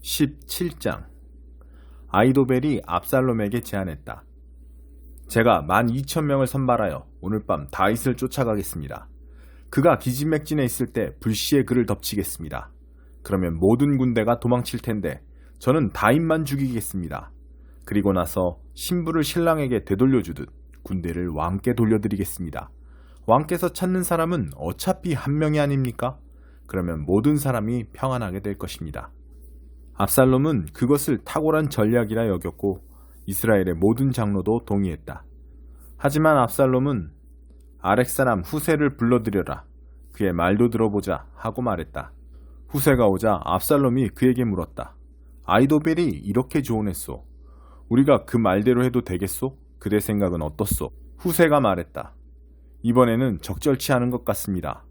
17장. 아히도벨이 압살롬에게 제안했다. 제가 12,000명을 선발하여 오늘 밤 다윗을 쫓아가겠습니다. 그가 기진맥진해 있을 때 불시에 그를 덮치겠습니다. 그러면 모든 군대가 도망칠 텐데 저는 다윗만 죽이겠습니다. 그리고 나서 신부를 신랑에게 되돌려주듯 군대를 왕께 돌려드리겠습니다. 왕께서 찾는 사람은 어차피 한 명이 아닙니까? 그러면 모든 사람이 평안하게 될 것입니다. 압살롬은 그것을 탁월한 전략이라 여겼고 이스라엘의 모든 장로도 동의했다. 하지만 압살롬은 아렉 사람 후세를 불러들여라. 그의 말도 들어보자 하고 말했다. 후세가 오자 압살롬이 그에게 물었다. 아히도벨이 이렇게 조언했소. 우리가 그 말대로 해도 되겠소? 그대 생각은 어떻소? 후세가 말했다. 이번에는 적절치 않은 것 같습니다.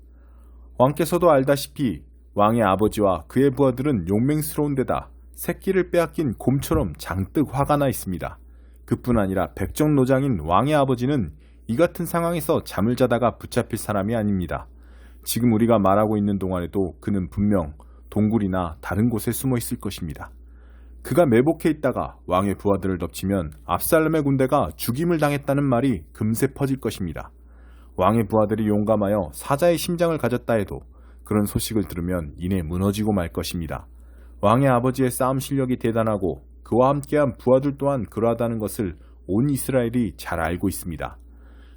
왕께서도 알다시피 왕의 아버지와 그의 부하들은 용맹스러운 데다 새끼를 빼앗긴 곰처럼 장뜩 화가 나 있습니다. 그뿐 아니라 백정노장인 왕의 아버지는 이 같은 상황에서 잠을 자다가 붙잡힐 사람이 아닙니다. 지금 우리가 말하고 있는 동안에도 그는 분명 동굴이나 다른 곳에 숨어 있을 것입니다. 그가 매복해 있다가 왕의 부하들을 덮치면 압살롬의 군대가 죽임을 당했다는 말이 금세 퍼질 것입니다. 왕의 부하들이 용감하여 사자의 심장을 가졌다 해도 그런 소식을 들으면 이내 무너지고 말 것입니다. 왕의 아버지의 싸움 실력이 대단하고 그와 함께한 부하들 또한 그러하다는 것을 온 이스라엘이 잘 알고 있습니다.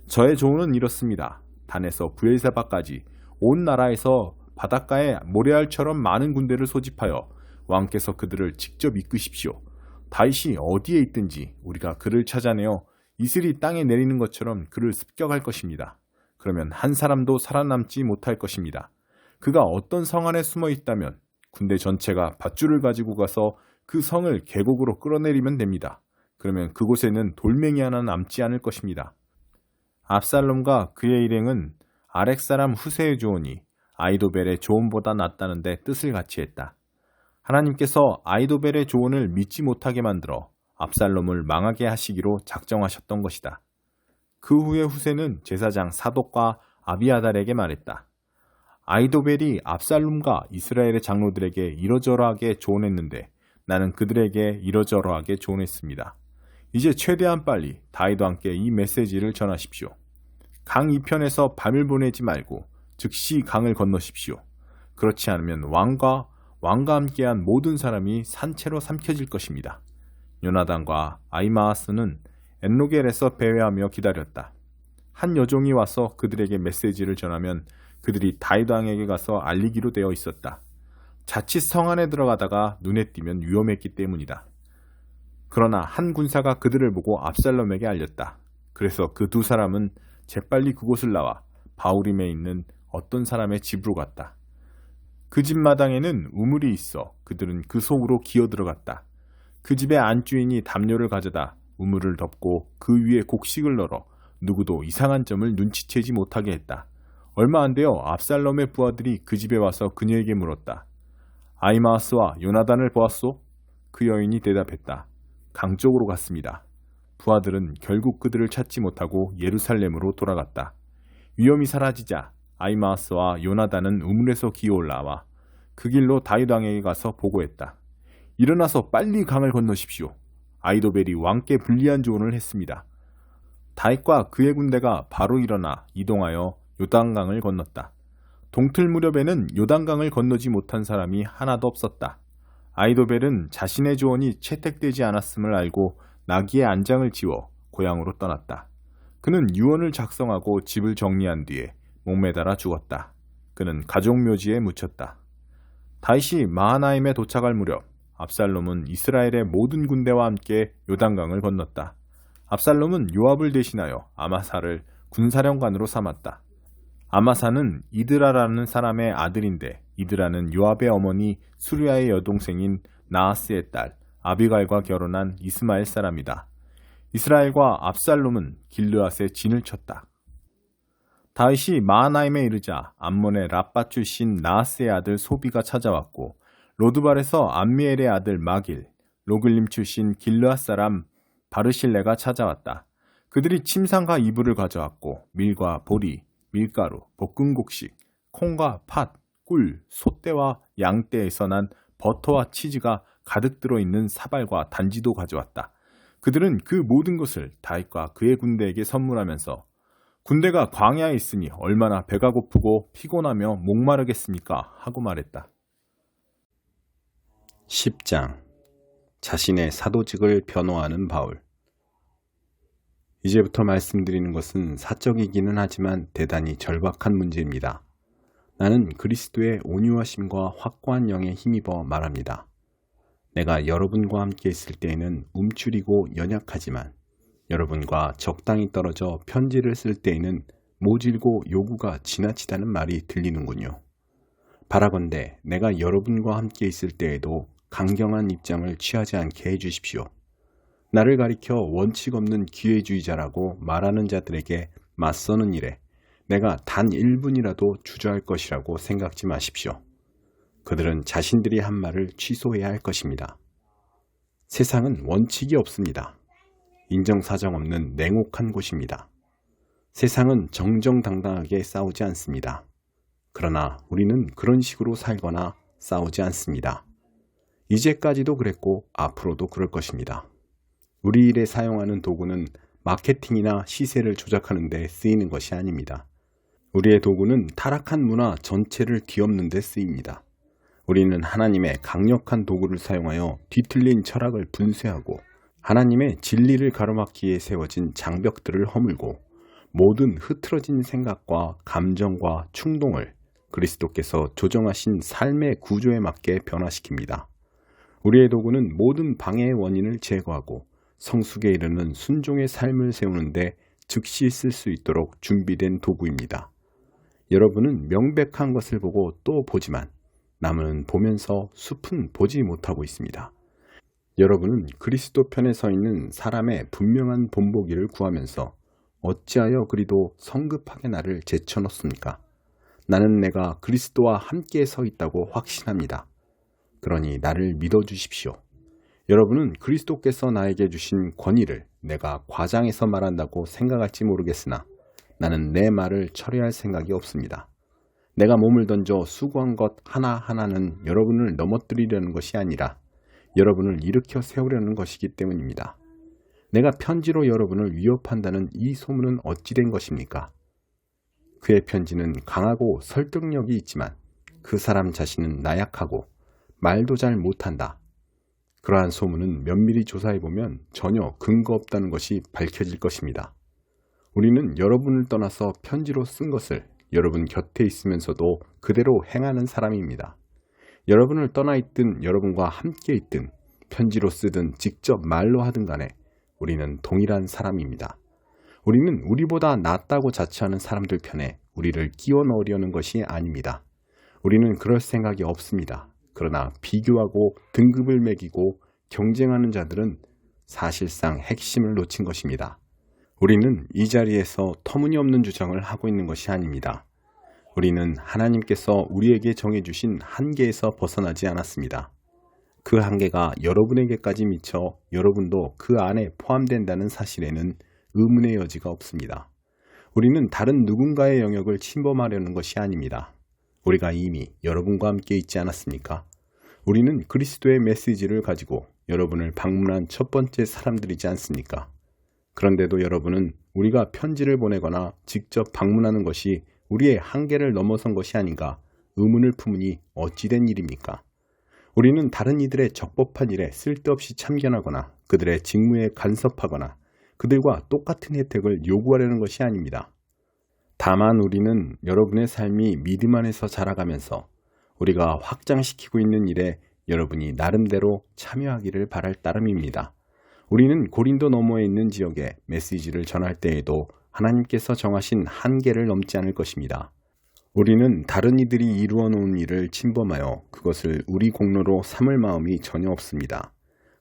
저의 조언은 이렇습니다. 단에서 브엘세바까지 온 나라에서 바닷가에 모래알처럼 많은 군대를 소집하여 왕께서 그들을 직접 이끄십시오. 다윗이 어디에 있든지 우리가 그를 찾아내어 이슬이 땅에 내리는 것처럼 그를 습격할 것입니다. 그러면 한 사람도 살아남지 못할 것입니다. 그가 어떤 성 안에 숨어 있다면 군대 전체가 밧줄을 가지고 가서 그 성을 계곡으로 끌어내리면 됩니다. 그러면 그곳에는 돌멩이 하나 남지 않을 것입니다. 압살롬과 그의 일행은 아렉 사람 후세의 조언이 아히도벨의 조언보다 낫다는데 뜻을 같이 했다. 하나님께서 아히도벨의 조언을 믿지 못하게 만들어 압살롬을 망하게 하시기로 작정하셨던 것이다. 그 후에 후세는 제사장 사독과 아비아달에게 말했다. 아히도벨이 압살롬과 이스라엘의 장로들에게 이러저러하게 조언했는데 나는 그들에게 이러저러하게 조언했습니다. 이제 최대한 빨리 다윗과 함께 이 메시지를 전하십시오. 강 이편에서 밤을 보내지 말고 즉시 강을 건너십시오. 그렇지 않으면 왕과 함께한 모든 사람이 산채로 삼켜질 것입니다. 요나단과 아히마아스는 엔로겔에서 배회하며 기다렸다. 한 여종이 와서 그들에게 메시지를 전하면 그들이 다윗 왕에게 가서 알리기로 되어 있었다. 자칫 성 안에 들어가다가 눈에 띄면 위험했기 때문이다. 그러나 한 군사가 그들을 보고 압살롬에게 알렸다. 그래서 그 두 사람은 재빨리 그곳을 나와 바후림에 있는 어떤 사람의 집으로 갔다. 그 집 마당에는 우물이 있어 그들은 그 속으로 기어 들어갔다. 그 집의 안주인이 담요를 가져다 우물을 덮고 그 위에 곡식을 널어 누구도 이상한 점을 눈치채지 못하게 했다. 얼마 안 되어 압살롬의 부하들이 그 집에 와서 그녀에게 물었다. 아히마아스와 요나단을 보았소? 그 여인이 대답했다. 강 쪽으로 갔습니다. 부하들은 결국 그들을 찾지 못하고 예루살렘으로 돌아갔다. 위험이 사라지자 아히마아스와 요나단은 우물에서 기어 올라와 그 길로 다윗 왕에게 가서 보고했다. 일어나서 빨리 강을 건너십시오. 아히도벨이 왕께 불리한 조언을 했습니다. 다윗과 그의 군대가 바로 일어나 이동하여 요단강을 건넜다. 동틀 무렵에는 요단강을 건너지 못한 사람이 하나도 없었다. 아히도벨은 자신의 조언이 채택되지 않았음을 알고 나귀의 안장을 지워 고향으로 떠났다. 그는 유언을 작성하고 집을 정리한 뒤에 목매달아 죽었다. 그는 가족묘지에 묻혔다. 다윗이 마하나임에 도착할 무렵 압살롬은 이스라엘의 모든 군대와 함께 요단강을 건넜다. 압살롬은 요압을 대신하여 아마사를 군사령관으로 삼았다. 아마사는 이드라라는 사람의 아들인데 이드라는 요압의 어머니 수르야의 여동생인 나하스의 딸 아비갈과 결혼한 이스마엘 사람이다. 이스라엘과 압살롬은 길르앗에 진을 쳤다. 다윗이 마하나임에 이르자 암몬의 랍바 출신 나하스의 아들 소비가 찾아왔고 로드발에서 암미엘의 아들 마길, 로글림 출신 길르앗 사람 바르실레가 찾아왔다. 그들이 침상과 이불을 가져왔고 밀과 보리, 밀가루, 볶은 곡식, 콩과 팥, 꿀, 소떼와 양떼에서 난 버터와 치즈가 가득 들어있는 사발과 단지도 가져왔다. 그들은 그 모든 것을 다윗과 그의 군대에게 선물하면서 군대가 광야에 있으니 얼마나 배가 고프고 피곤하며 목마르겠습니까? 하고 말했다. 10장 자신의 사도직을 변호하는 바울. 이제부터 말씀드리는 것은 사적이기는 하지만 대단히 절박한 문제입니다. 나는 그리스도의 온유하심과 확고한 영에 힘입어 말합니다. 내가 여러분과 함께 있을 때에는 움츠리고 연약하지만 여러분과 적당히 떨어져 편지를 쓸 때에는 모질고 요구가 지나치다는 말이 들리는군요. 바라건대 내가 여러분과 함께 있을 때에도 강경한 입장을 취하지 않게 해주십시오. 나를 가리켜 원칙 없는 기회주의자라고 말하는 자들에게 맞서는 일에 내가 단 1분이라도 주저할 것이라고 생각지 마십시오. 그들은 자신들이 한 말을 취소해야 할 것입니다. 세상은 원칙이 없습니다. 인정사정 없는 냉혹한 곳입니다. 세상은 정정당당하게 싸우지 않습니다. 그러나 우리는 그런 식으로 살거나 싸우지 않습니다. 이제까지도 그랬고 앞으로도 그럴 것입니다. 우리 일에 사용하는 도구는 마케팅이나 시세를 조작하는 데 쓰이는 것이 아닙니다. 우리의 도구는 타락한 문화 전체를 뒤엎는 데 쓰입니다. 우리는 하나님의 강력한 도구를 사용하여 뒤틀린 철학을 분쇄하고 하나님의 진리를 가로막기에 세워진 장벽들을 허물고 모든 흐트러진 생각과 감정과 충동을 그리스도께서 조정하신 삶의 구조에 맞게 변화시킵니다. 우리의 도구는 모든 방해의 원인을 제거하고 성숙에 이르는 순종의 삶을 세우는데 즉시 쓸 수 있도록 준비된 도구입니다. 여러분은 명백한 것을 보고 또 보지만 남은 보면서 숲은 보지 못하고 있습니다. 여러분은 그리스도 편에 서 있는 사람의 분명한 본보기를 구하면서 어찌하여 그리도 성급하게 나를 제쳐놓습니까? 나는 내가 그리스도와 함께 서 있다고 확신합니다. 그러니 나를 믿어주십시오. 여러분은 그리스도께서 나에게 주신 권위를 내가 과장해서 말한다고 생각할지 모르겠으나 나는 내 말을 철회할 생각이 없습니다. 내가 몸을 던져 수고한 것 하나하나는 여러분을 넘어뜨리려는 것이 아니라 여러분을 일으켜 세우려는 것이기 때문입니다. 내가 편지로 여러분을 위협한다는 이 소문은 어찌 된 것입니까? 그의 편지는 강하고 설득력이 있지만 그 사람 자신은 나약하고 말도 잘 못한다. 그러한 소문은 면밀히 조사해보면 전혀 근거 없다는 것이 밝혀질 것입니다. 우리는 여러분을 떠나서 편지로 쓴 것을 여러분 곁에 있으면서도 그대로 행하는 사람입니다. 여러분을 떠나 있든 여러분과 함께 있든 편지로 쓰든 직접 말로 하든 간에 우리는 동일한 사람입니다. 우리는 우리보다 낫다고 자처하는 사람들 편에 우리를 끼워 넣으려는 것이 아닙니다. 우리는 그럴 생각이 없습니다. 그러나 비교하고 등급을 매기고 경쟁하는 자들은 사실상 핵심을 놓친 것입니다. 우리는 이 자리에서 터무니없는 주장을 하고 있는 것이 아닙니다. 우리는 하나님께서 우리에게 정해주신 한계에서 벗어나지 않았습니다. 그 한계가 여러분에게까지 미쳐 여러분도 그 안에 포함된다는 사실에는 의문의 여지가 없습니다. 우리는 다른 누군가의 영역을 침범하려는 것이 아닙니다. 우리가 이미 여러분과 함께 있지 않았습니까? 우리는 그리스도의 메시지를 가지고 여러분을 방문한 첫 번째 사람들이지 않습니까? 그런데도 여러분은 우리가 편지를 보내거나 직접 방문하는 것이 우리의 한계를 넘어선 것이 아닌가 의문을 품으니 어찌된 일입니까? 우리는 다른 이들의 적법한 일에 쓸데없이 참견하거나 그들의 직무에 간섭하거나 그들과 똑같은 혜택을 요구하려는 것이 아닙니다. 다만 우리는 여러분의 삶이 믿음 안에서 자라가면서 우리가 확장시키고 있는 일에 여러분이 나름대로 참여하기를 바랄 따름입니다. 우리는 고린도 너머에 있는 지역에 메시지를 전할 때에도 하나님께서 정하신 한계를 넘지 않을 것입니다. 우리는 다른 이들이 이루어 놓은 일을 침범하여 그것을 우리 공로로 삼을 마음이 전혀 없습니다.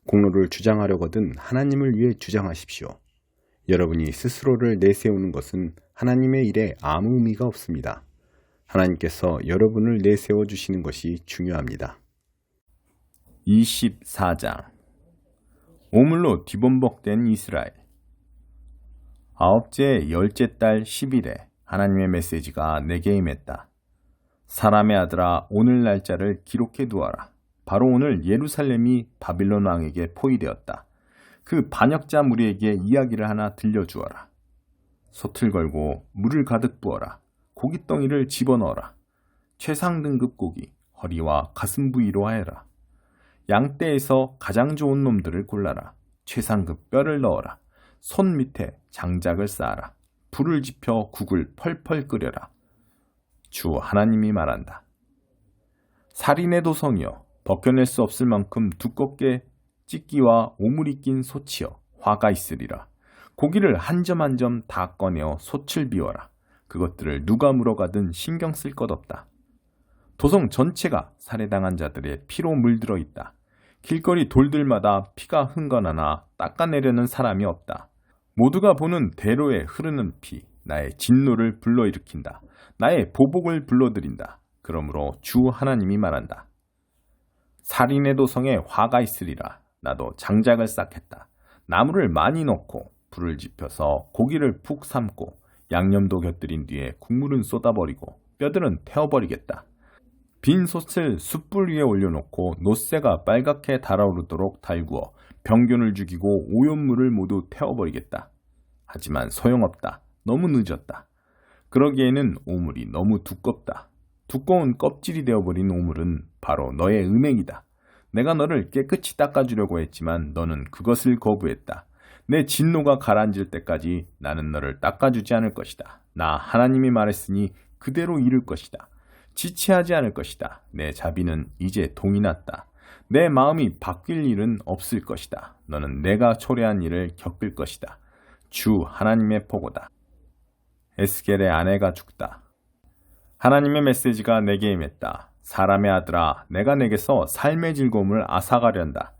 공로를 주장하려거든 하나님을 위해 주장하십시오. 여러분이 스스로를 내세우는 것은 하나님의 일에 아무 의미가 없습니다. 하나님께서 여러분을 내세워 주시는 것이 중요합니다. 24장 오물로 뒤범벅된 이스라엘. 아홉째 열째 달 10일에 하나님의 메시지가 내게 임했다. 사람의 아들아, 오늘 날짜를 기록해 두어라. 바로 오늘 예루살렘이 바빌론 왕에게 포위되었다. 그 반역자 무리에게 이야기를 하나 들려주어라. 솥을 걸고 물을 가득 부어라. 고깃덩이를 집어넣어라. 최상 등급 고기, 허리와 가슴 부위로 하여라. 양떼에서 가장 좋은 놈들을 골라라. 최상급 뼈를 넣어라. 손 밑에 장작을 쌓아라. 불을 지펴 국을 펄펄 끓여라. 주 하나님이 말한다. 살인의 도성이여, 벗겨낼 수 없을 만큼 두껍게 찢기와 오물이 낀 솥이여 화가 있으리라. 고기를 한 점 한 점 다 꺼내어 솥을 비워라. 그것들을 누가 물어가든 신경 쓸 것 없다. 도성 전체가 살해당한 자들의 피로 물들어 있다. 길거리 돌들마다 피가 흥건하나 닦아내려는 사람이 없다. 모두가 보는 대로에 흐르는 피, 나의 진노를 불러일으킨다. 나의 보복을 불러들인다. 그러므로 주 하나님이 말한다. 살인의 도성에 화가 있으리라. 나도 장작을 쌓겠다. 나무를 많이 넣고 불을 지펴서 고기를 푹 삶고 양념도 곁들인 뒤에 국물은 쏟아버리고 뼈들은 태워버리겠다. 빈 솥을 숯불 위에 올려놓고 노새가 빨갛게 달아오르도록 달구어 병균을 죽이고 오염물을 모두 태워버리겠다. 하지만 소용없다. 너무 늦었다. 그러기에는 오물이 너무 두껍다. 두꺼운 껍질이 되어버린 오물은 바로 너의 음행이다. 내가 너를 깨끗이 닦아주려고 했지만 너는 그것을 거부했다. 내 진노가 가라앉을 때까지 나는 너를 닦아주지 않을 것이다. 나 하나님이 말했으니 그대로 이룰 것이다. 지체하지 않을 것이다. 내 자비는 이제 동이 났다. 내 마음이 바뀔 일은 없을 것이다. 너는 내가 초래한 일을 겪을 것이다. 주 하나님의 포고다. 에스겔의 아내가 죽다. 하나님의 메시지가 내게 임했다. 사람의 아들아, 내가 내게서 삶의 즐거움을 앗아가련다.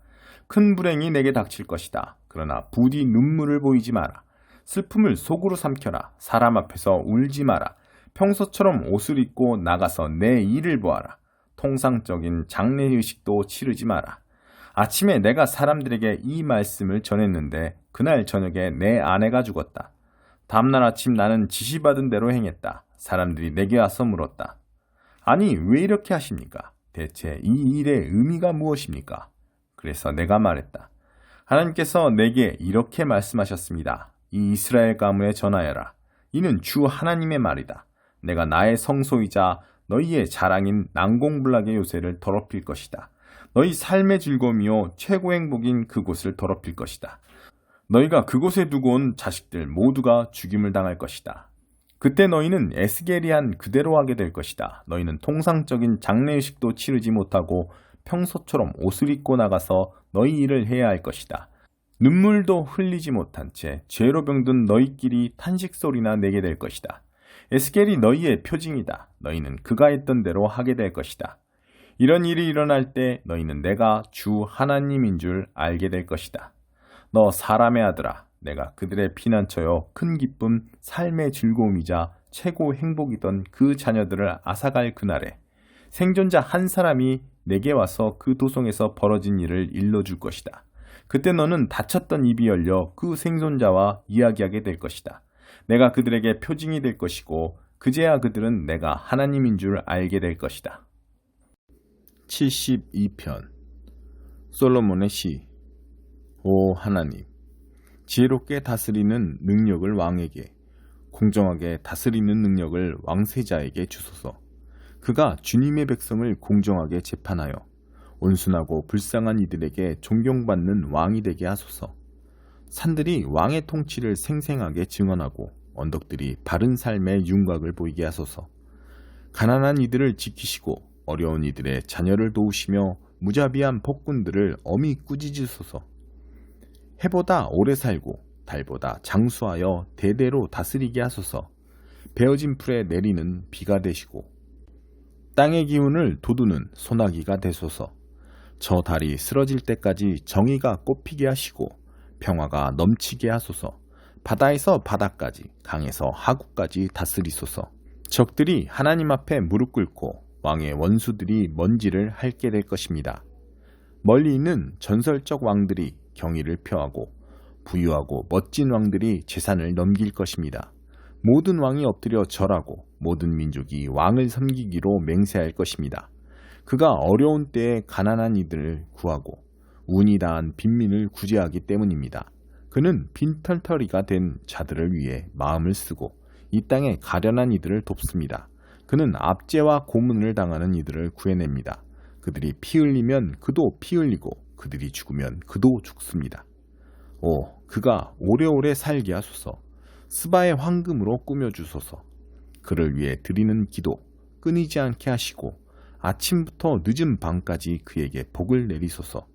큰 불행이 내게 닥칠 것이다. 그러나 부디 눈물을 보이지 마라. 슬픔을 속으로 삼켜라. 사람 앞에서 울지 마라. 평소처럼 옷을 입고 나가서 내 일을 보아라. 통상적인 장례의식도 치르지 마라. 아침에 내가 사람들에게 이 말씀을 전했는데 그날 저녁에 내 아내가 죽었다. 다음날 아침 나는 지시받은 대로 행했다. 사람들이 내게 와서 물었다. 아니, 왜 이렇게 하십니까? 대체 이 일의 의미가 무엇입니까? 그래서 내가 말했다. 하나님께서 내게 이렇게 말씀하셨습니다. 이 이스라엘 가문에 전하여라. 이는 주 하나님의 말이다. 내가 나의 성소이자 너희의 자랑인 난공불락의 요새를 더럽힐 것이다. 너희 삶의 즐거움이요 최고 행복인 그곳을 더럽힐 것이다. 너희가 그곳에 두고 온 자식들 모두가 죽임을 당할 것이다. 그때 너희는 에스겔이 그대로 하게 될 것이다. 너희는 통상적인 장례의식도 치르지 못하고 평소처럼 옷을 입고 나가서 너희 일을 해야 할 것이다. 눈물도 흘리지 못한 채 죄로 병든 너희끼리 탄식 소리나 내게 될 것이다. 에스겔이 너희의 표징이다. 너희는 그가 했던 대로 하게 될 것이다. 이런 일이 일어날 때 너희는 내가 주 하나님인 줄 알게 될 것이다. 너 사람의 아들아, 내가 그들의 피난처여 큰 기쁨, 삶의 즐거움이자 최고 행복이던 그 자녀들을 앗아갈 그날에 생존자 한 사람이 내게 와서 그 도성에서 벌어진 일을 일러줄 것이다. 그때 너는 닫혔던 입이 열려 그 생존자와 이야기하게 될 것이다. 내가 그들에게 표징이 될 것이고 그제야 그들은 내가 하나님인 줄 알게 될 것이다. 72편 솔로몬의 시. 오 하나님, 지혜롭게 다스리는 능력을 왕에게, 공정하게 다스리는 능력을 왕세자에게 주소서. 그가 주님의 백성을 공정하게 재판하여 온순하고 불쌍한 이들에게 존경받는 왕이 되게 하소서. 산들이 왕의 통치를 생생하게 증언하고 언덕들이 바른 삶의 윤곽을 보이게 하소서. 가난한 이들을 지키시고 어려운 이들의 자녀를 도우시며 무자비한 폭군들을 엄히 꾸짖으소서. 해보다 오래 살고 달보다 장수하여 대대로 다스리게 하소서. 베어진 풀에 내리는 비가 되시고 땅의 기운을 돋우는 소나기가 되소서. 저 달이 쓰러질 때까지 정의가 꽃피게 하시고 평화가 넘치게 하소서. 바다에서 바다까지 강에서 하구까지 다스리소서. 적들이 하나님 앞에 무릎 꿇고 왕의 원수들이 먼지를 핥게 될 것입니다. 멀리 있는 전설적 왕들이 경의를 표하고 부유하고 멋진 왕들이 재산을 넘길 것입니다. 모든 왕이 엎드려 절하고 모든 민족이 왕을 섬기기로 맹세할 것입니다. 그가 어려운 때에 가난한 이들을 구하고 운이 다한 빈민을 구제하기 때문입니다. 그는 빈털터리가 된 자들을 위해 마음을 쓰고 이 땅에 가련한 이들을 돕습니다. 그는 압제와 고문을 당하는 이들을 구해냅니다. 그들이 피 흘리면 그도 피 흘리고 그들이 죽으면 그도 죽습니다. 그가 오래오래 살게 하소서. 스바의 황금으로 꾸며주소서. 그를 위해 드리는 기도 끊이지 않게 하시고 아침부터 늦은 밤까지 그에게 복을 내리소서.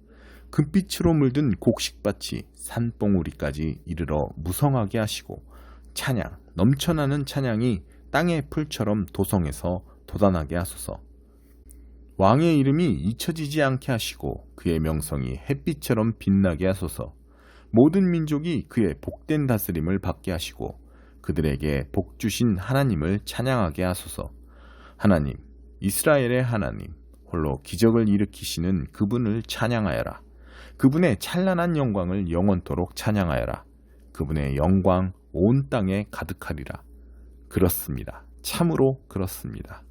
금빛으로 물든 곡식밭이 산봉우리까지 이르러 무성하게 하시고 찬양, 넘쳐나는 찬양이 땅의 풀처럼 도성에서 돋아나게 하소서. 왕의 이름이 잊혀지지 않게 하시고 그의 명성이 햇빛처럼 빛나게 하소서. 모든 민족이 그의 복된 다스림을 받게 하시고 그들에게 복 주신 하나님을 찬양하게 하소서. 하나님, 이스라엘의 하나님, 홀로 기적을 일으키시는 그분을 찬양하여라. 그분의 찬란한 영광을 영원토록 찬양하여라. 그분의 영광 온 땅에 가득하리라. 그렇습니다. 참으로 그렇습니다.